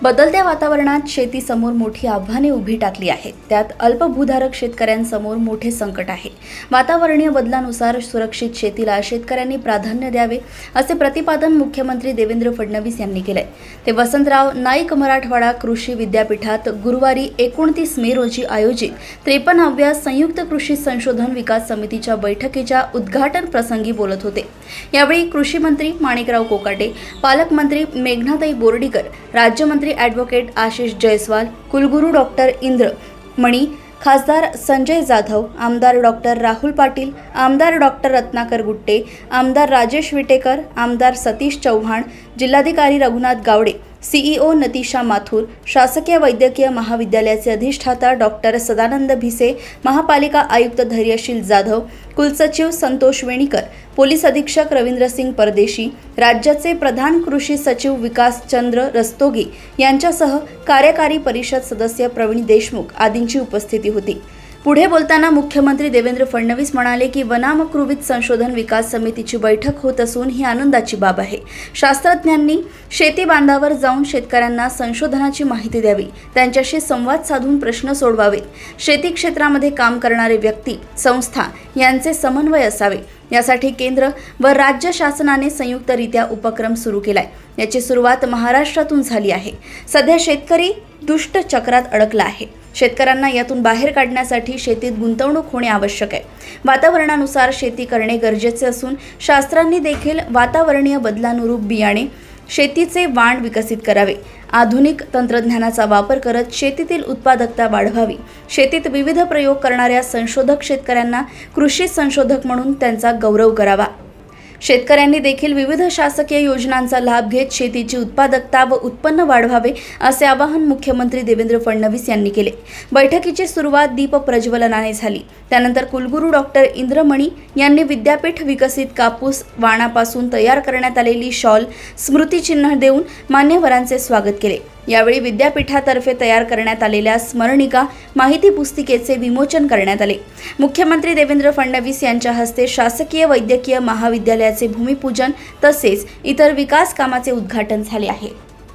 बदलत्या वातावरणात शेतीसमोर मोठी आव्हाने उभी टाकली आहेत. त्यात अल्पभूधारक शेतकऱ्यांसमोर मोठे संकट आहे. वातावरणीय बदलानुसार सुरक्षित शेतीला शेतकऱ्यांनी प्राधान्य द्यावे, असे प्रतिपादन मुख्यमंत्री देवेंद्र फडणवीस यांनी केले. ते वसंतराव नाईक मराठवाडा कृषी विद्यापीठात गुरुवारी 29 मे रोजी आयोजित 53व्या संयुक्त कृषी संशोधन विकास समितीच्या बैठकीच्या उद्घाटन प्रसंगी बोलत होते. यावेळी कृषी मंत्री माणिकराव कोकाटे, पालकमंत्री मेघनाताई बोर्डीकर, राज्यमंत्री ॲडव्होकेट आशिष जयस्वाल, कुलगुरू डॉक्टर इंद्र मणी, खासदार संजय जाधव, आमदार डॉक्टर राहुल पाटील, आमदार डॉक्टर रत्नाकर गुट्टे, आमदार राजेश विटेकर, आमदार सतीश चव्हाण, जिल्हाधिकारी रघुनाथ गावडे, सीईओ नतीशा माथुर, शासकीय वैद्यकीय महाविद्यालयाचे अधिष्ठाता डॉक्टर सदानंद भिसे, महापालिका आयुक्त धैर्यशील जाधव, कुलसचिव संतोष वेणीकर, पोलीस अधीक्षक रवींद्रसिंग परदेशी, राज्याचे प्रधान कृषी सचिव विकासचंद्र रस्तोगी यांच्यासह कार्यकारी परिषद सदस्य प्रवीण देशमुख आदींची उपस्थिती होती. पुढे बोलताना मुख्यमंत्री देवेंद्र फडणवीस म्हणाले की वनामकृवित संशोधन विकास समितीची बैठक होत असून ही आनंदाची बाब आहे. शास्त्रज्ञांनी शेती बांधावर जाऊन शेतकऱ्यांना संशोधनाची माहिती द्यावी, त्यांच्याशी संवाद साधून प्रश्न सोडवावेत. शेती क्षेत्रामध्ये काम करणारे व्यक्ती, संस्था यांचे समन्वय असावे. यासाठी केंद्र व राज्य शासनाने संयुक्तरित्या उपक्रम सुरू केलाय. याची सुरुवात महाराष्ट्रातून झाली आहे. सध्या शेतकरी दुष्ट चक्रात अडकला आहे. शेतकऱ्यांना यातून बाहेर काढण्यासाठी शेतीत गुंतवणूक होणे आवश्यक आहे. वातावरणानुसार शेती करणे गरजेचे असून शास्त्रांनी देखील वातावरणीय बदलानुरूप बियाणे, शेतीचे वाण विकसित करावे. आधुनिक तंत्रज्ञानाचा वापर करत शेतीतील उत्पादकता वाढवावी. शेतीत विविध प्रयोग करणाऱ्या संशोधक शेतकऱ्यांना कृषी संशोधक म्हणून त्यांचा गौरव करावा. शेतकऱ्यांनी देखील विविध शासकीय योजनांचा लाभ घेत शेतीची उत्पादकता व उत्पन्न वाढवावे, असे आवाहन मुख्यमंत्री देवेंद्र फडणवीस यांनी केले. बैठकीची सुरुवात दीप प्रज्वलनाने झाली. त्यानंतर कुलगुरू डॉक्टर इंद्रमणी यांनी विद्यापीठ विकसित कापूस वाणापासून तयार करण्यात आलेली शॉल, स्मृतिचिन्ह देऊन मान्यवरांचे स्वागत केले. यावेळी विद्यापीठातर्फे तयार करण्यात आलेल्या स्मरणिका माहिती पुस्तिकेचे विमोचन करण्यात आले. मुख्यमंत्री देवेंद्र फडणवीस यांच्या हस्ते शासकीय वैद्यकीय महाविद्यालयाचे भूमिपूजन तसेच इतर विकास कामाचे उद्घाटन झाले आहे.